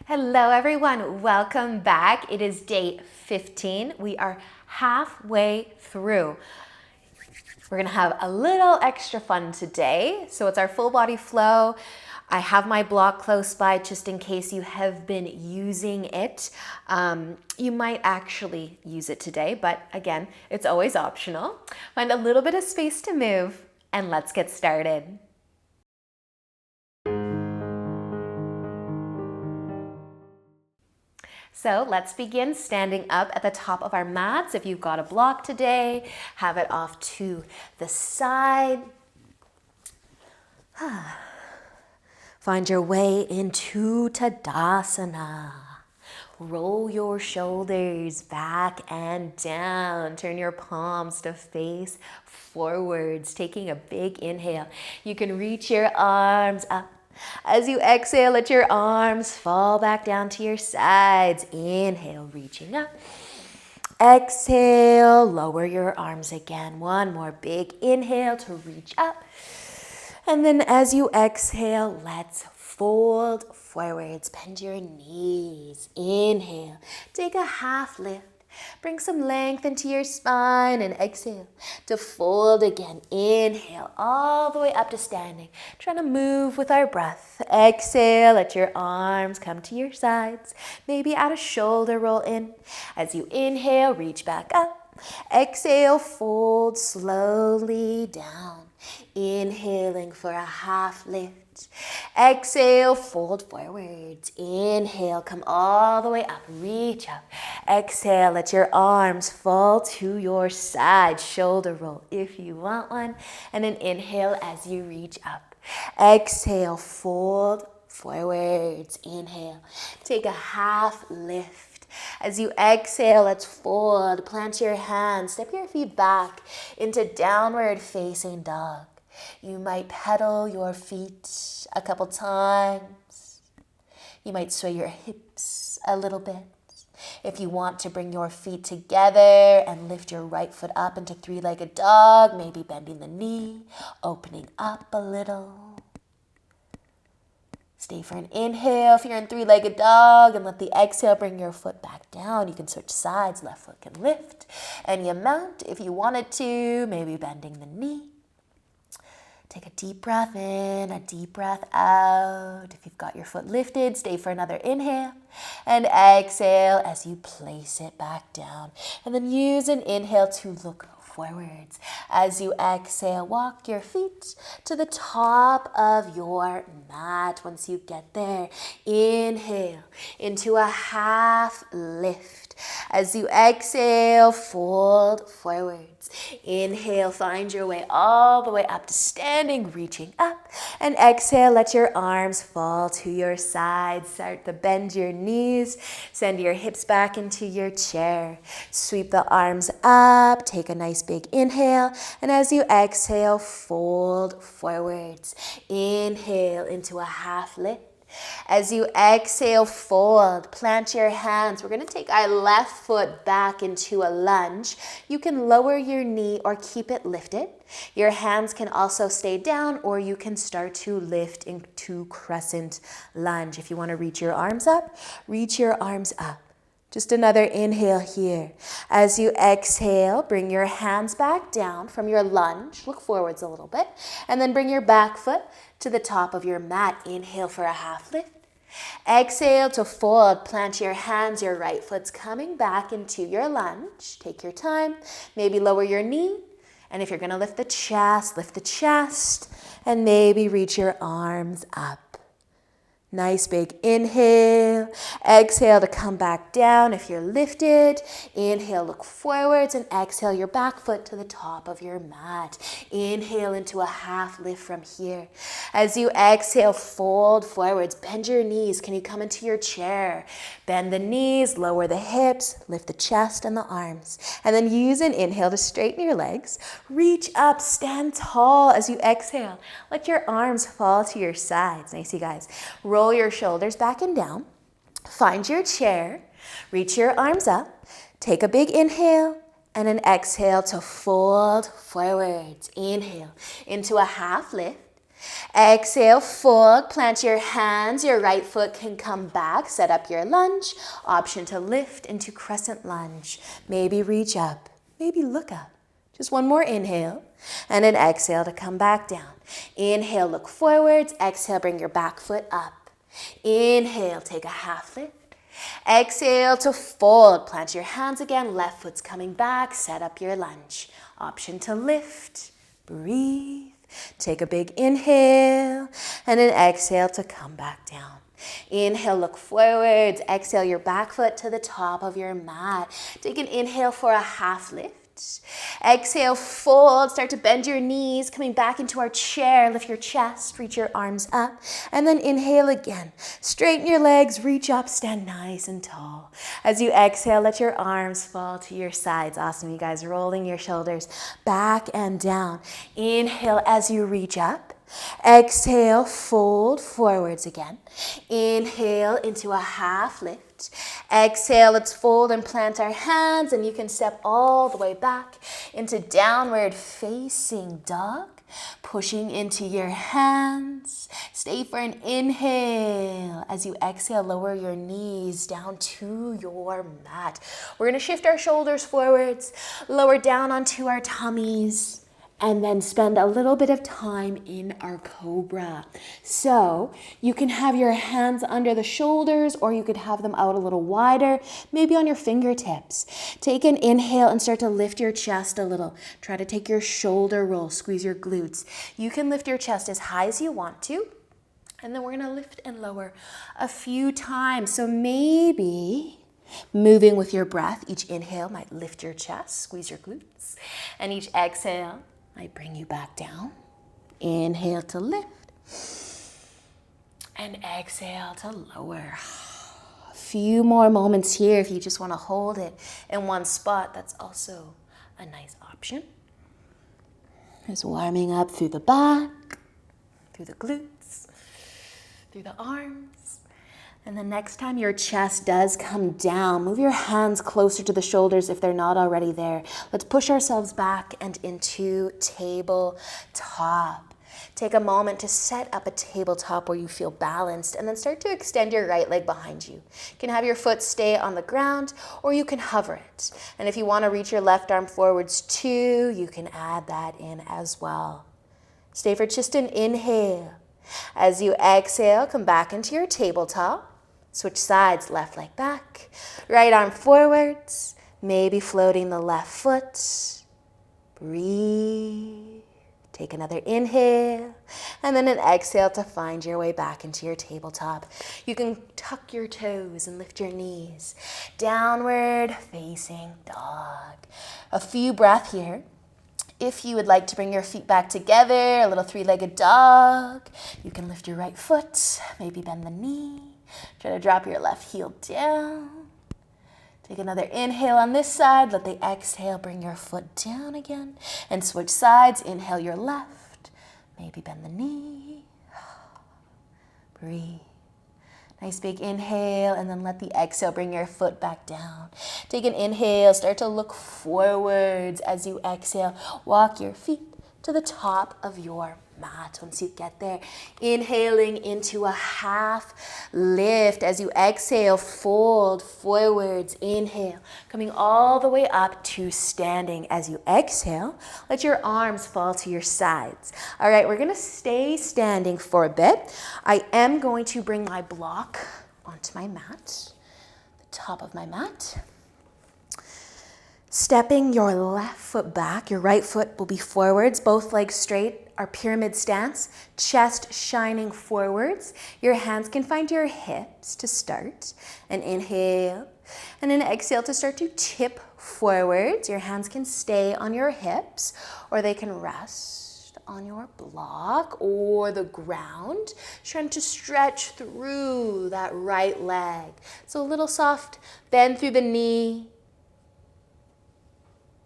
Hello everyone, welcome back. It is day 15. We are halfway through. We're gonna have a little extra fun today. So it's our full body flow. I have my block close by just in case you have been using it. You might actually use it today, but again, it's always optional. Find a little bit of space to move and let's get started. So let's begin standing up at the top of our mats. If you've got a block today, have it off to the side. Find your way into Tadasana. Roll your shoulders back and down. Turn your palms to face forwards, taking a big inhale. You can reach your arms up. As you exhale, let your arms fall back down to your sides. Inhale, reaching up. Exhale, lower your arms again. One more big inhale to reach up. And then as you exhale, let's fold forwards. Bend your knees. Inhale, take a half lift. Bring some length into your spine and exhale to fold again. Inhale all the way up to standing. Trying to move with our breath. Exhale, let your arms come to your sides. Maybe add a shoulder roll in. As you inhale, reach back up. Exhale, fold slowly down. Inhaling for a half lift. Exhale, fold forwards. Inhale, come all the way up, reach up. Exhale, let your arms fall to your side. Shoulder roll if you want one. And then inhale as you reach up. Exhale, fold forwards. Inhale, take a half lift. As you exhale, let's fold. Plant your hands, step your feet back into downward facing dog. You might pedal your feet a couple times. You might sway your hips a little bit. If you want to bring your feet together and lift your right foot up into three-legged dog, maybe bending the knee, opening up a little. Stay for an inhale if you're in three-legged dog and let the exhale bring your foot back down. You can switch sides, left foot can lift any amount if you wanted to, maybe bending the knee. Take a deep breath in, a deep breath out. If you've got your foot lifted, stay for another inhale. And exhale as you place it back down. And then use an inhale to look forwards. As you exhale, walk your feet to the top of your mat. Once you get there, inhale into a half lift. As you exhale, fold forwards. Inhale, find your way all the way up to standing, reaching up. And exhale, let your arms fall to your sides. Start to bend your knees. Send your hips back into your chair. Sweep the arms up. Take a nice big inhale. And as you exhale, fold forwards. Inhale into a half lift. As you exhale, fold, plant your hands. We're going to take our left foot back into a lunge. You can lower your knee or keep it lifted. Your hands can also stay down, or you can start to lift into crescent lunge. If you want to reach your arms up, reach your arms up. Just another inhale here. As you exhale, bring your hands back down from your lunge. Look forwards a little bit. And then bring your back foot to the top of your mat. Inhale for a half lift. Exhale to fold. Plant your hands. Your right foot's coming back into your lunge. Take your time. Maybe lower your knee. And if you're going to lift the chest. And maybe reach your arms up. Nice big inhale. Exhale to come back down if you're lifted. Inhale, look forwards, and exhale your back foot to the top of your mat. Inhale into a half lift from here. As you exhale, fold forwards. Bend your knees. Can you come into your chair? Bend the knees, lower the hips, lift the chest and the arms. And then use an inhale to straighten your legs. Reach up, stand tall as you exhale. Let your arms fall to your sides. Nice, you guys. Roll your shoulders back and down. Find your chair. Reach your arms up. Take a big inhale and an exhale to fold forwards. Inhale into a half lift. Exhale, fold, plant your hands, your right foot can come back, set up your lunge. Option to lift into crescent lunge. Maybe reach up, maybe look up. Just one more inhale, and an exhale to come back down. Inhale, look forwards. Exhale, bring your back foot up. Inhale, take a half lift. Exhale to fold, plant your hands again, left foot's coming back, set up your lunge. Option to lift, breathe. Take a big inhale and an exhale to come back down. Inhale, look forwards. Exhale, your back foot to the top of your mat. Take an inhale for a half lift. Exhale, fold. Start to bend your knees, coming back into our chair. Lift your chest, reach your arms up, and then inhale again. Straighten your legs, reach up, stand nice and tall. As you exhale, let your arms fall to your sides. Awesome, you guys, rolling your shoulders back and down. Inhale as you reach up. Exhale, fold forwards again. Inhale into a half lift. Exhale, let's fold and plant our hands, and you can step all the way back into downward facing dog. Pushing into your hands. Stay for an inhale. As you exhale, lower your knees down to your mat. We're going to shift our shoulders forwards, lower down onto our tummies, and then spend a little bit of time in our cobra. So you can have your hands under the shoulders, or you could have them out a little wider, maybe on your fingertips. Take an inhale and start to lift your chest a little. Try to take your shoulder roll, squeeze your glutes. You can lift your chest as high as you want to, and then we're gonna lift and lower a few times. So maybe moving with your breath. Each inhale might lift your chest, squeeze your glutes, and each exhale might bring you back down. Inhale to lift, and exhale to lower. A few more moments here. If you just want to hold it in one spot, that's also a nice option. Just warming up through the back, through the glutes, through the arms. And the next time your chest does come down, move your hands closer to the shoulders if they're not already there. Let's push ourselves back and into tabletop. Take a moment to set up a tabletop where you feel balanced, and then start to extend your right leg behind you. You can have your foot stay on the ground, or you can hover it. And if you want to reach your left arm forwards too, you can add that in as well. Stay for just an inhale. As you exhale, come back into your tabletop. Switch sides, left leg back, right arm forwards, maybe floating the left foot. Breathe. Take another inhale, and then an exhale to find your way back into your tabletop. You can tuck your toes and lift your knees. Downward facing dog. A few breaths here. If you would like to bring your feet back together, a little three-legged dog, you can lift your right foot, maybe bend the knee. Try to drop your left heel down. Take another inhale on this side. Let the exhale bring your foot down again. And switch sides. Inhale your left. Maybe bend the knee. Breathe. Nice big inhale, and then let the exhale bring your foot back down. Take an inhale. Start to look forwards as you exhale. Walk your feet to the top of your mat. Once you get there, inhaling into a half lift. As you exhale, fold forwards. Inhale, coming all the way up to standing. As you exhale, let your arms fall to your sides. All right, we're gonna stay standing for a bit. I am going to bring my block onto my mat, the top of my mat. Stepping your left foot back, your right foot will be forwards, both legs straight, our pyramid stance, chest shining forwards. Your hands can find your hips to start. An inhale, and an exhale to start to tip forwards. Your hands can stay on your hips, or they can rest on your block or the ground. Trying to stretch through that right leg. So a little soft bend through the knee,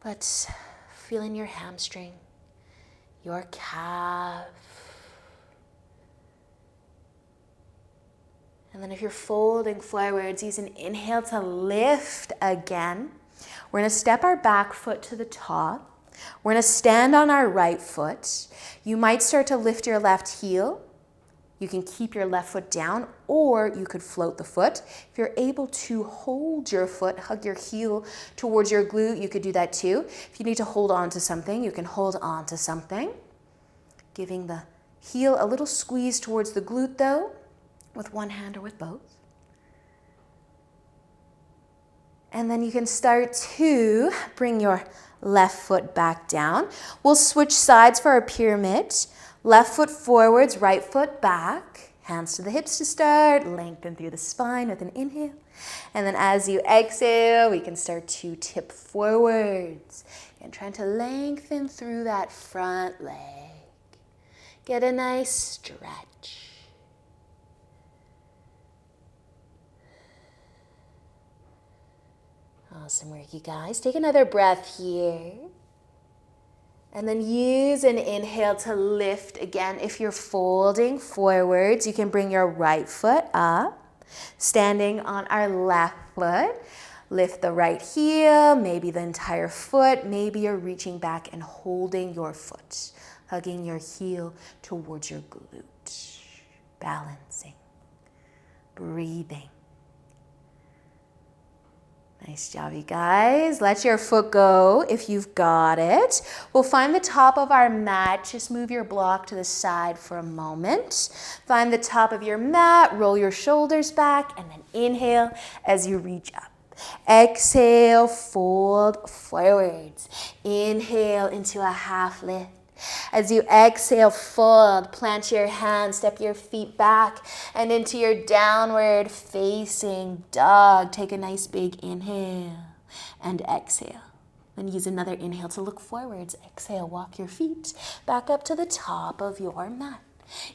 but feeling your hamstring, your calf. And then if you're folding forwards, use an inhale to lift again. We're gonna step our back foot to the top. We're going to stand on our right foot. You might start to lift your left heel. You can keep your left foot down, or you could float the foot. If you're able to hold your foot, hug your heel towards your glute, you could do that too. If you need to hold on to something, you can hold on to something. Giving the heel a little squeeze towards the glute though, with one hand or with both. And then you can start to bring your left foot back down. We'll switch sides for our pyramid. Left foot forwards, right foot back. Hands to the hips to start. Lengthen through the spine with an inhale. And then as you exhale, we can start to tip forwards. And trying to lengthen through that front leg. Get a nice stretch. Awesome work, you guys. Take another breath here. And then use an inhale to lift again. If you're folding forwards, you can bring your right foot up. Standing on our left foot. Lift the right heel, maybe the entire foot. Maybe you're reaching back and holding your foot. Hugging your heel towards your glute. Balancing. Breathing. Nice job, you guys. Let your foot go if you've got it. We'll find the top of our mat. Just move your block to the side for a moment. Find the top of your mat. Roll your shoulders back and then inhale as you reach up. Exhale, fold forwards. Inhale into a half lift. As you exhale, fold, plant your hands, step your feet back and into your downward facing dog. Take a nice big inhale and exhale. Then use another inhale to look forwards. Exhale, walk your feet back up to the top of your mat.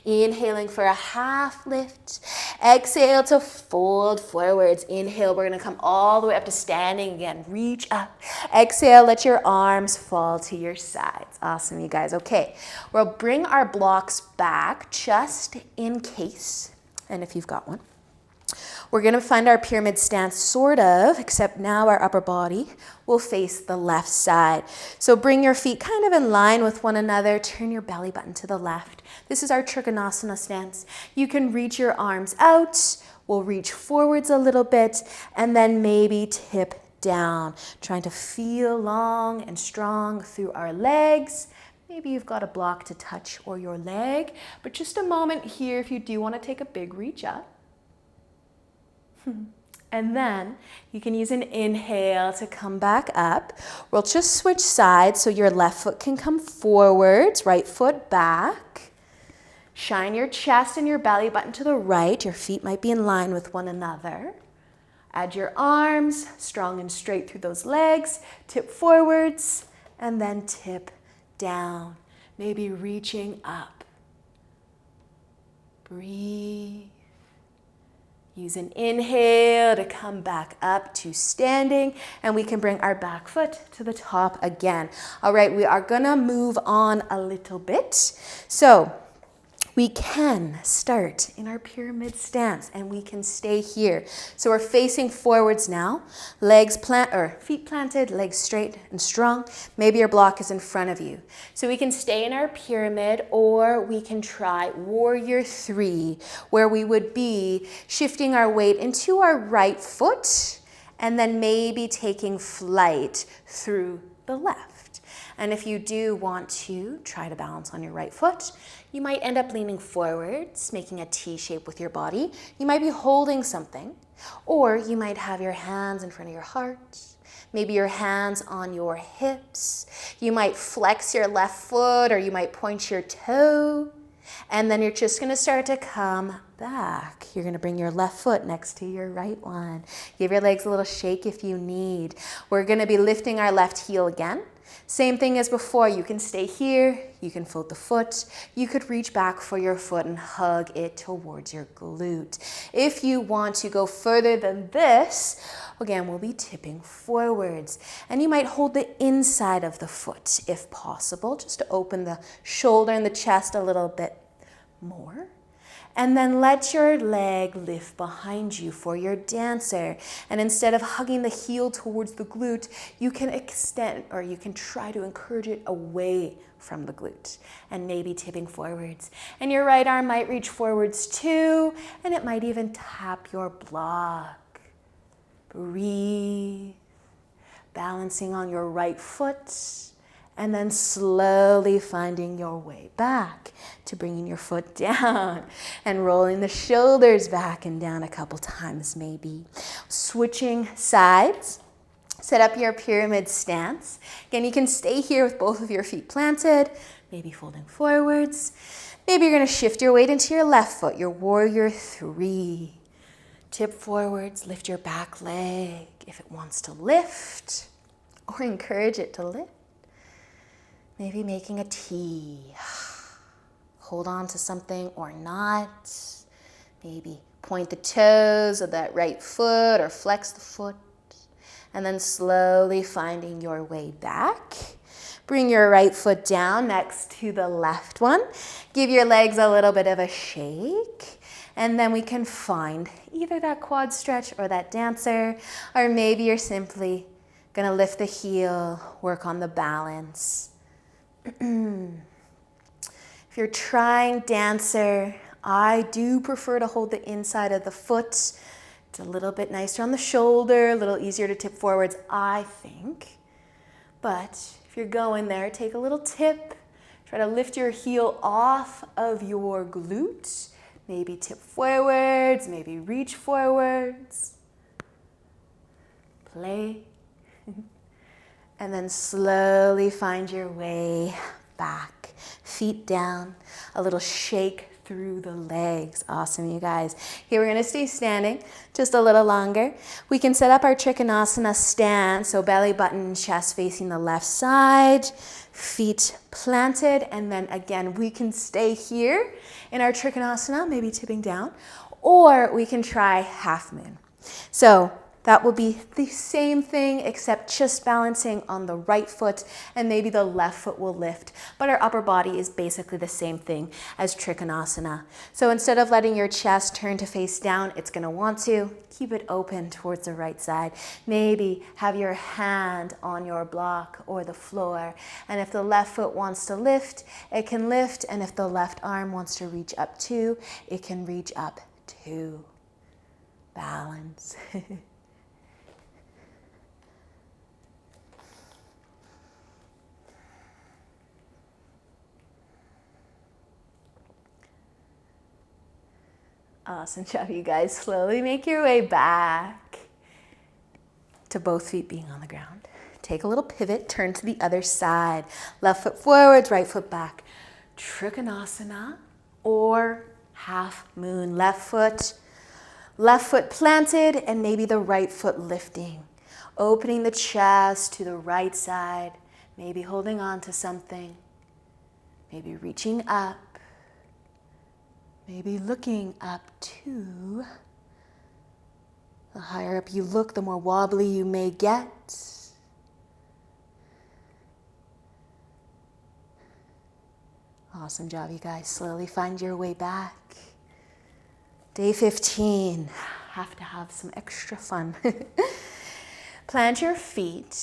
Inhaling for a half lift. Exhale to fold forwards. Inhale, we're going to come all the way up to standing again. Reach up. Exhale, let your arms fall to your sides. Awesome, you guys. Okay, we'll bring our blocks back just in case, and if you've got one. We're going to find our pyramid stance sort of, except now our upper body will face the left side. So bring your feet kind of in line with one another. Turn your belly button to the left. This is our Trikonasana stance. You can reach your arms out. We'll reach forwards a little bit and then maybe tip down. Trying to feel long and strong through our legs. Maybe you've got a block to touch or your leg, but just a moment here if you do want to take a big reach up. And then you can use an inhale to come back up. We'll just switch sides so your left foot can come forwards, right foot back. Shine your chest and your belly button to the right. Your feet might be in line with one another. Add your arms, strong and straight through those legs. Tip forwards and then tip down. Maybe reaching up. Breathe. Use an inhale to come back up to standing, and we can bring our back foot to the top again. All right, we are gonna move on a little bit. So we can start in our pyramid stance and we can stay here. So we're facing forwards now, feet planted, legs straight and strong. Maybe your block is in front of you. So we can stay in our pyramid or we can try warrior 3, where we would be shifting our weight into our right foot and then maybe taking flight through the left. And if you do want to try to balance on your right foot, you might end up leaning forwards, making a T shape with your body. You might be holding something, or you might have your hands in front of your heart, maybe your hands on your hips. You might flex your left foot, or you might point your toe, and then you're just gonna start to come back. You're gonna bring your left foot next to your right one. Give your legs a little shake if you need. We're gonna be lifting our left heel again. Same thing as before, you can stay here, you can fold the foot, you could reach back for your foot and hug it towards your glute. If you want to go further than this, again, we'll be tipping forwards. And you might hold the inside of the foot if possible, just to open the shoulder and the chest a little bit more. And then let your leg lift behind you for your dancer. And instead of hugging the heel towards the glute, you can extend, or you can try to encourage it away from the glute and maybe tipping forwards. And your right arm might reach forwards too, and it might even tap your block. Breathe, balancing on your right foot, and then slowly finding your way back to bringing your foot down and rolling the shoulders back and down a couple times maybe. Switching sides. Set up your pyramid stance. Again, you can stay here with both of your feet planted, maybe folding forwards. Maybe you're going to shift your weight into your left foot, your warrior 3. Tip forwards, lift your back leg if it wants to lift, or encourage it to lift. Maybe making a T. Hold on to something or not. Maybe point the toes of that right foot or flex the foot. And then slowly finding your way back. Bring your right foot down next to the left one. Give your legs a little bit of a shake. And then we can find either that quad stretch or that dancer, or maybe you're simply gonna lift the heel, work on the balance. If you're trying dancer, I do prefer to hold the inside of the foot. It's a little bit nicer on the shoulder, a little easier to tip forwards, I think. But if you're going there, take a little tip. Try to lift your heel off of your glute. Maybe tip forwards, maybe reach forwards. Play. And then slowly find your way back. Feet down, a little shake through the legs. Awesome, you guys. Here we're gonna stay standing just a little longer. We can set up our Trikonasana stance, so belly button, chest facing the left side, feet planted, and then again, we can stay here in our Trikonasana, maybe tipping down, or we can try half moon. So that will be the same thing except just balancing on the right foot, and maybe the left foot will lift, but our upper body is basically the same thing as Trikonasana. So instead of letting your chest turn to face down, it's gonna want to keep it open towards the right side. Maybe have your hand on your block or the floor, and if the left foot wants to lift, it can lift, and if the left arm wants to reach up too, it can reach up too. Balance. Awesome job, you guys. Slowly make your way back to both feet being on the ground. Take a little pivot, turn to the other side. Left foot forwards, right foot back. Trikonasana or half moon. Left foot planted, and maybe the right foot lifting. Opening the chest to the right side, maybe holding on to something, maybe reaching up. Maybe looking up too. The higher up you look, the more wobbly you may get. Awesome job, you guys. Slowly find your way back. Day 15. Have to have some extra fun. Plant your feet.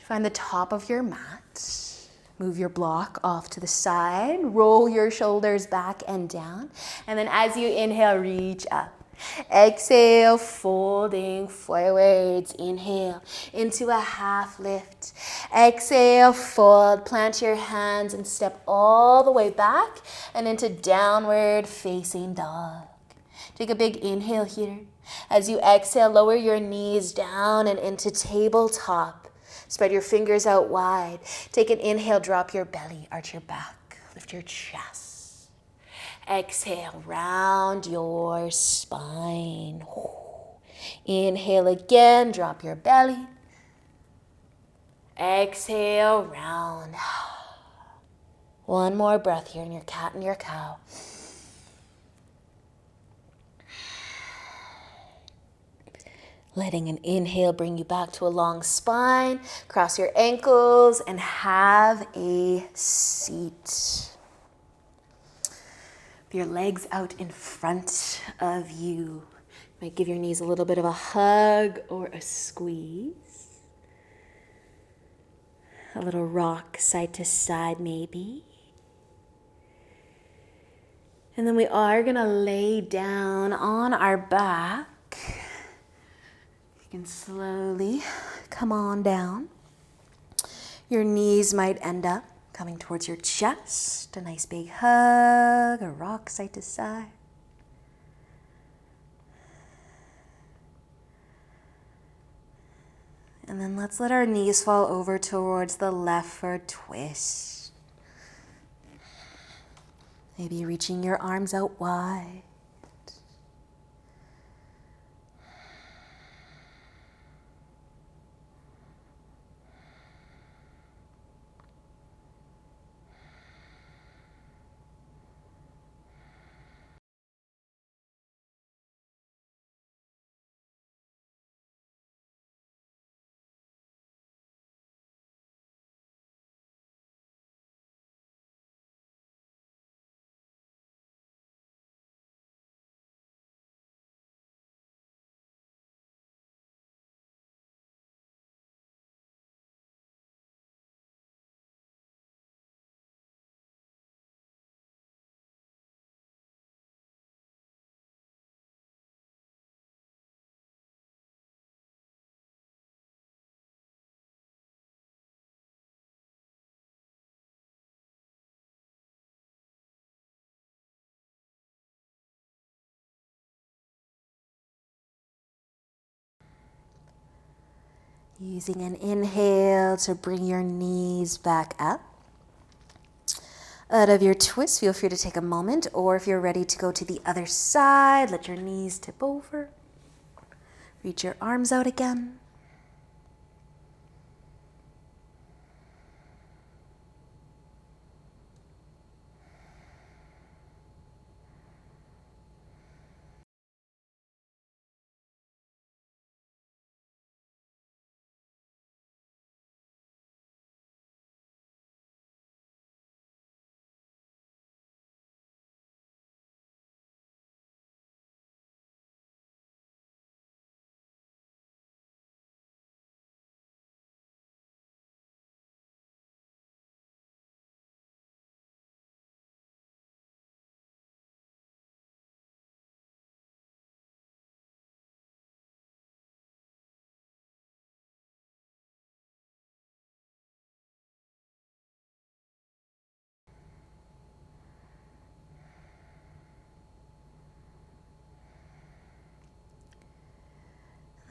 Find the top of your mat. Move your block off to the side, roll your shoulders back and down, and then as you inhale, reach up. Exhale, folding forwards. Inhale into a half lift. Exhale, fold, plant your hands and step all the way back and into downward facing dog. Take a big inhale here. As you exhale, lower your knees down and into tabletop. Spread your fingers out wide. Take an inhale, drop your belly, arch your back, lift your chest. Exhale, round your spine. Inhale again, drop your belly. Exhale, round. One more breath here in your cat and your cow. Letting an inhale bring you back to a long spine. Cross your ankles and have a seat. with your legs out in front of you. You might give your knees a little bit of a hug or a squeeze. A little rock side to side maybe. And then we are going to lay down on our back. You can slowly come on down. Your knees might end up coming towards your chest. A nice big hug, a rock side to side. And then let's let our knees fall over towards the left for a twist. Maybe reaching your arms out wide. Using an inhale to bring your knees back up. Out of your twist, feel free to take a moment, or if you're ready to go to the other side, let your knees tip over. Reach your arms out again.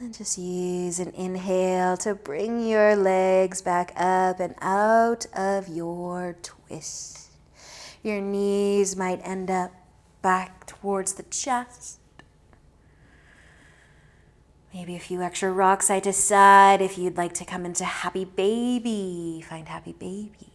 And just use an inhale to bring your legs back up and out of your twist. Your knees might end up back towards the chest. Maybe a few extra rocks side to side if you'd like to come into happy baby. Find happy baby.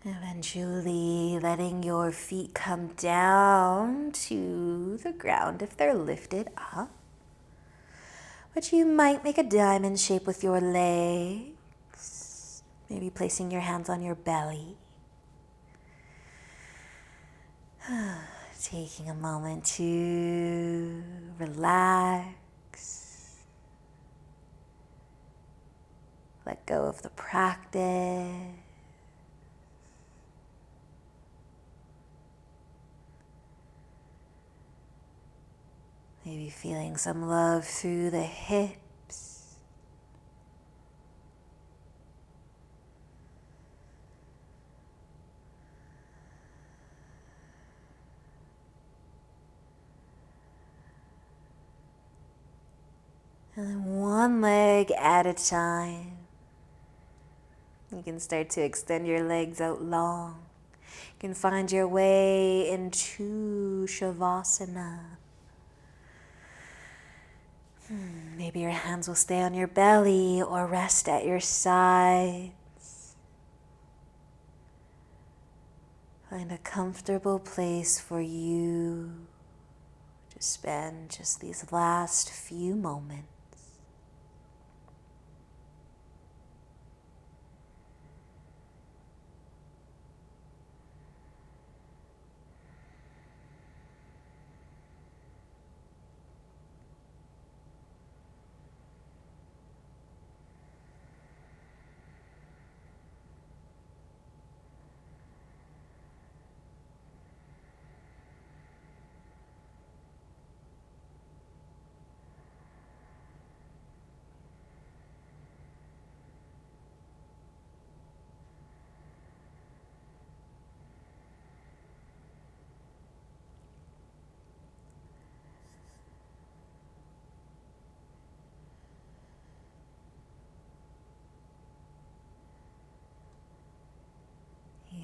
Eventually letting your feet come down to the ground if they're lifted up. But you might make a diamond shape with your legs. Maybe placing your hands on your belly. Taking a moment to relax. Let go of the practice. Maybe feeling some love through the hips. And then one leg at a time. You can start to extend your legs out long. You can find your way into Shavasana. Maybe your hands will stay on your belly or rest at your sides. Find a comfortable place for you to spend just these last few moments.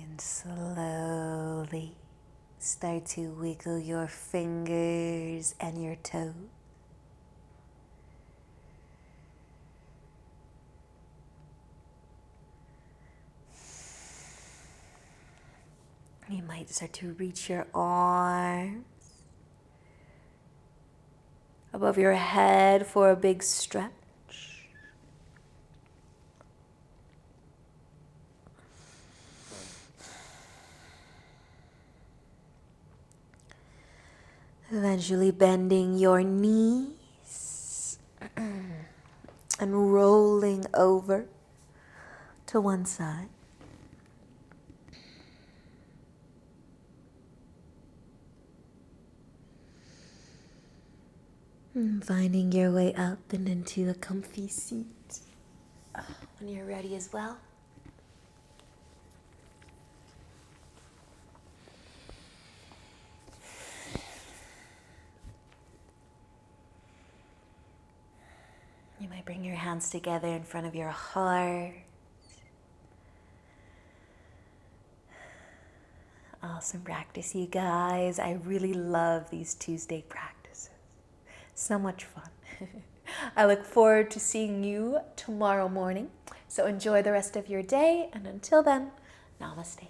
And slowly start to wiggle your fingers and your toes. You might start to reach your arms above your head for a big stretch. Eventually bending your knees and rolling over to one side. And finding your way up and into a comfy seat when you're ready as well. You might bring your hands together in front of your heart. Awesome practice, you guys. I really love these Tuesday practices. So much fun. I look forward to seeing you tomorrow morning. So enjoy the rest of your day. And until then, namaste.